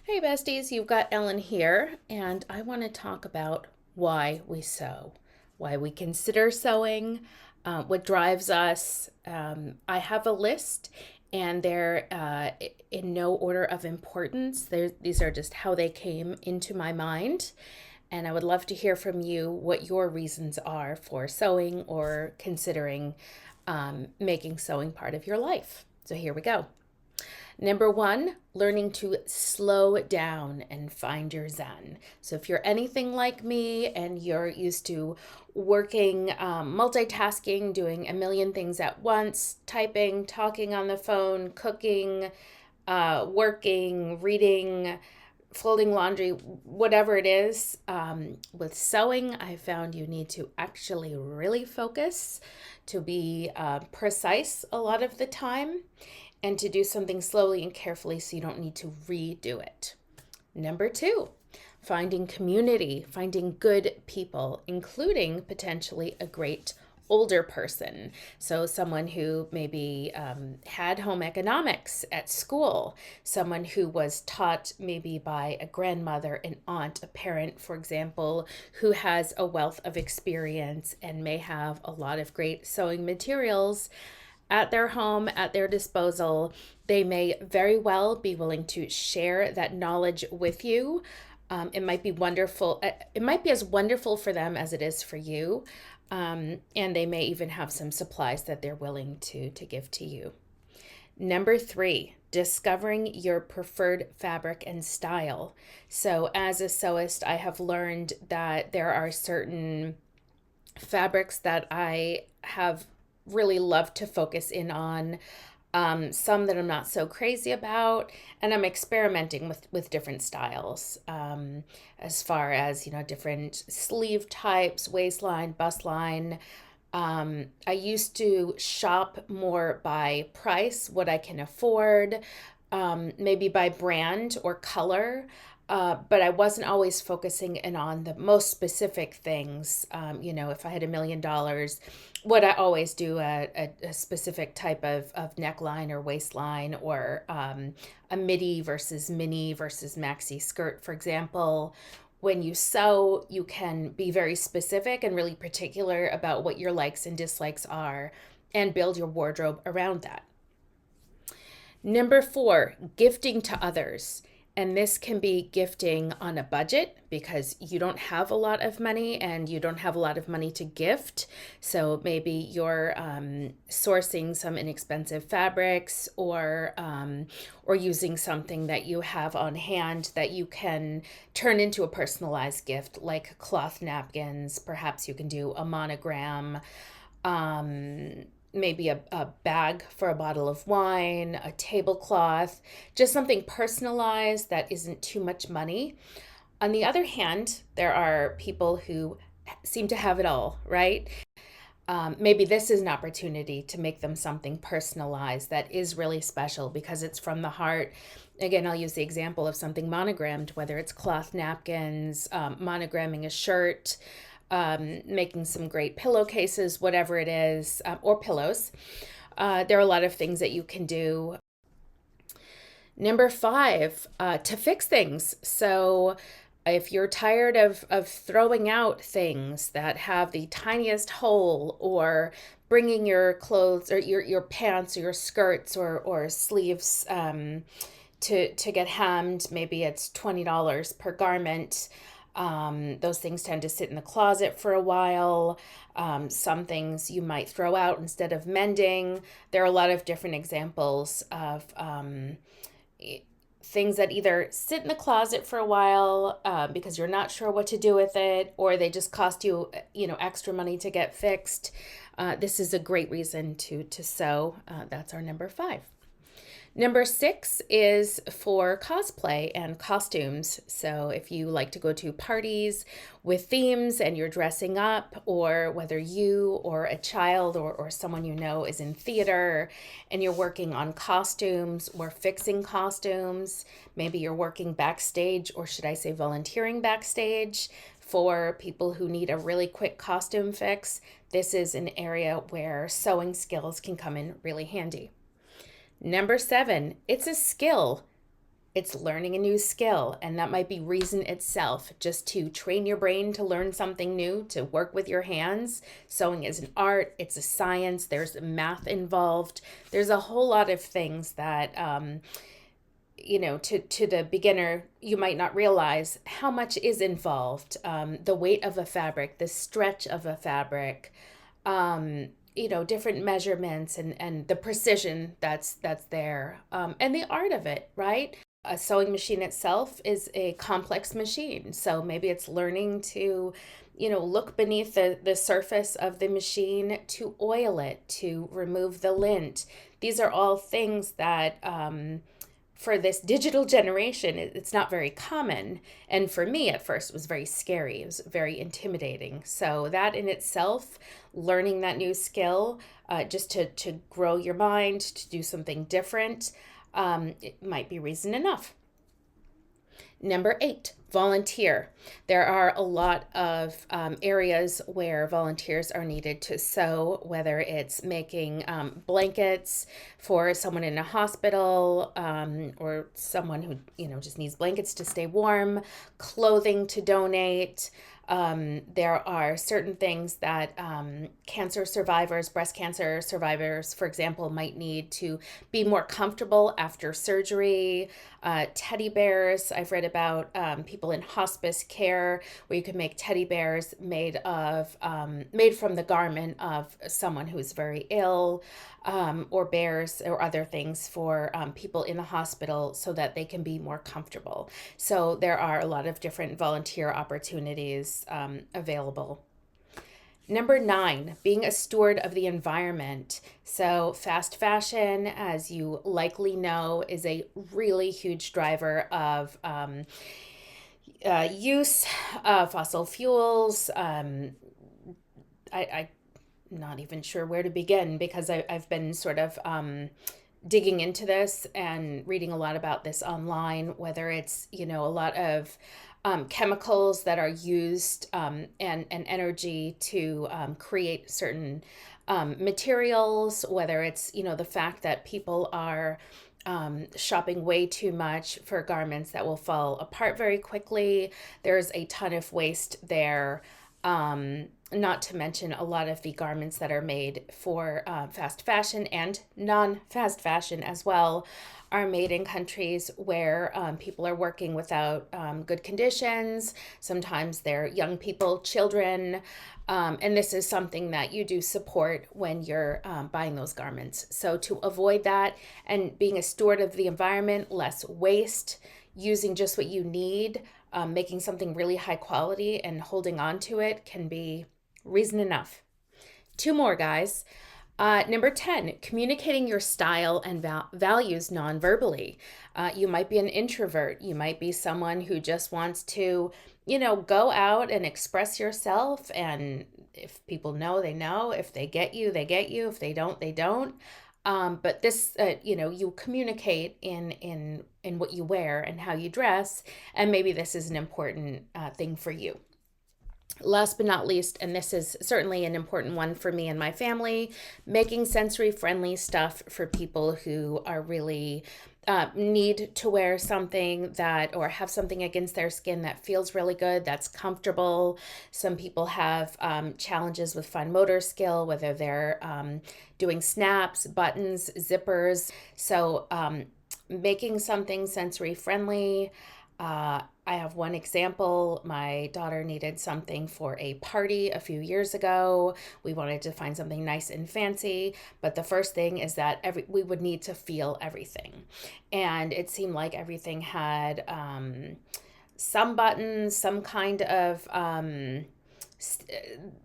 Hey besties, you've got Ellen here, and I want to talk about why we sew, why we consider sewing, what drives us. I have a list, and they're in no order of importance. These are just how they came into my mind, and I would love to hear from you what your reasons are for sewing or considering making sewing part of your life. So here we go. Number one, learning to slow down and find your zen. So, if you're anything like me and you're used to working, multitasking, doing a million things at once, typing, talking on the phone, cooking, working, reading, folding laundry, whatever it is, with sewing, I found you need to actually really focus to be precise a lot of the time and to do something slowly and carefully so you don't need to redo it. Number two, finding community, finding good people, including potentially a great older person. So, someone who maybe had home economics at school, someone who was taught maybe by a grandmother, an aunt, a parent, for example, who has a wealth of experience and may have a lot of great sewing materials at their home, at their disposal. They may very well be willing to share that knowledge with you. It might be wonderful. It might be as wonderful for them as it is for you. And they may even have some supplies that they're willing to give to you. Number three, discovering your preferred fabric and style. So, as a sewist, I have learned that there are certain fabrics that I have really loved to focus in on. Some that I'm not so crazy about, and I'm experimenting with different styles, as far as different sleeve types, waistline, bust line. I used to shop more by price, what I can afford, maybe by brand or color. But I wasn't always focusing in on the most specific things. If I had $1 million, would I always do a specific type of neckline or waistline, or a midi versus mini versus maxi skirt, for example? When you sew, you can be very specific and really particular about what your likes and dislikes are and build your wardrobe around that. Number four, gifting to others. And this can be gifting on a budget because you don't have a lot of money and you don't have a lot of money to gift. So maybe you're sourcing some inexpensive fabrics, or using something that you have on hand that you can turn into a personalized gift, like cloth napkins. Perhaps you can do a monogram. Maybe a bag for a bottle of wine, a tablecloth, just something personalized that isn't too much money. On the other hand, there are people who seem to have it all, right? Maybe this is an opportunity to make them something personalized that is really special because it's from the heart. Again, I'll use the example of something monogrammed, whether it's cloth napkins, monogramming a shirt, making some great pillowcases, whatever it is, or pillows. There are a lot of things that you can do. Number five, to fix things. So, if you're tired of throwing out things that have the tiniest hole, or bringing your clothes or your pants or your skirts or sleeves to get hemmed, maybe it's $20 per garment. Those things tend to sit in the closet for a while. Some things you might throw out instead of mending. There are a lot of different examples of things that either sit in the closet for a while because you're not sure what to do with it, or they just cost you, extra money to get fixed. This is a great reason to sew. That's our number five. Number six is for cosplay and costumes. So, if you like to go to parties with themes and you're dressing up, or whether you or a child or someone you know is in theater and you're working on costumes or fixing costumes, maybe you're working backstage, or should I say volunteering backstage for people who need a really quick costume fix, this is an area where sewing skills can come in really handy. Number seven, it's a skill. It's learning a new skill, and that might be reason itself, just to train your brain to learn something new, to work with your hands. Sewing is an art, it's a science, there's math involved. There's a whole lot of things that, to the beginner, you might not realize how much is involved. The weight of a fabric, the stretch of a fabric, different measurements and the precision that's there, and the art of it, right? A sewing machine itself is a complex machine. So maybe it's learning to, look beneath the surface of the machine, to oil it, to remove the lint. These are all things that, for this digital generation, it's not very common. And for me, at first, it was very scary. It was very intimidating. So that in itself, learning that new skill, just to grow your mind, to do something different, it might be reason enough. Number 8, volunteer. There are a lot of areas where volunteers are needed to sew, whether it's making blankets for someone in a hospital, or someone who, just needs blankets to stay warm, clothing to donate. There are certain things that cancer survivors, breast cancer survivors, for example, might need to be more comfortable after surgery. Teddy bears, I've read about people in hospice care where you can make teddy bears made from the garment of someone who's very ill, or bears or other things for people in the hospital so that they can be more comfortable. So there are a lot of different volunteer opportunities available. Number 9, being a steward of the environment. So, fast fashion, as you likely know, is a really huge driver of use of fossil fuels. I'm not even sure where to begin because I've been sort of digging into this and reading a lot about this online, whether it's, a lot of chemicals that are used, and energy to create certain materials, whether it's, the fact that people are shopping way too much for garments that will fall apart very quickly. There's a ton of waste there. Not to mention a lot of the garments that are made for fast fashion and non-fast fashion as well are made in countries where people are working without good conditions. Sometimes they're young people, children, and this is something that you do support when you're buying those garments. So to avoid that and being a steward of the environment, less waste, using just what you need, making something really high quality and holding on to it can be reason enough. 2 more, guys. Number 10, communicating your style and values non-verbally. You might be an introvert. You might be someone who just wants to, go out and express yourself. And if people know, they know. If they get you, they get you. If they don't, they don't. But this, you communicate in what you wear and how you dress. And maybe this is an important thing for you. Last but not least, and this is certainly an important one for me and my family, making sensory friendly stuff for people who are really need to wear something that, or have something against their skin that feels really good, that's comfortable. Some people have challenges with fine motor skill, whether they're doing snaps, buttons, zippers. So making something sensory friendly. I have one example. My daughter needed something for a party a few years ago. We wanted to find something nice and fancy, but the first thing is that we would need to feel everything. And it seemed like everything had some buttons, some kind of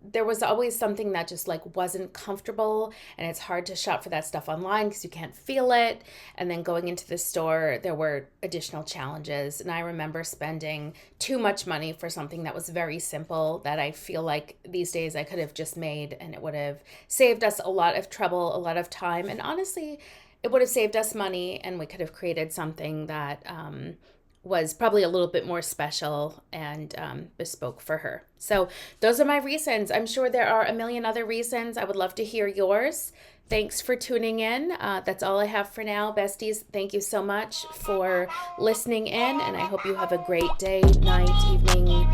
there was always something that just like wasn't comfortable, and it's hard to shop for that stuff online because you can't feel it. And then going into the store, there were additional challenges, and I remember spending too much money for something that was very simple that I feel like these days I could have just made, and it would have saved us a lot of trouble, a lot of time, and honestly it would have saved us money, and we could have created something that was probably a little bit more special and bespoke for her. So those are my reasons. I'm sure there are a million other reasons. I would love to hear yours. Thanks for tuning in. That's all I have for now, besties. Thank you so much for listening in, and I hope you have a great day, night, evening,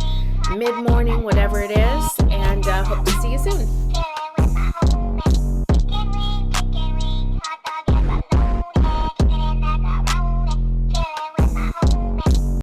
mid-morning, whatever it is, and hope to see you soon.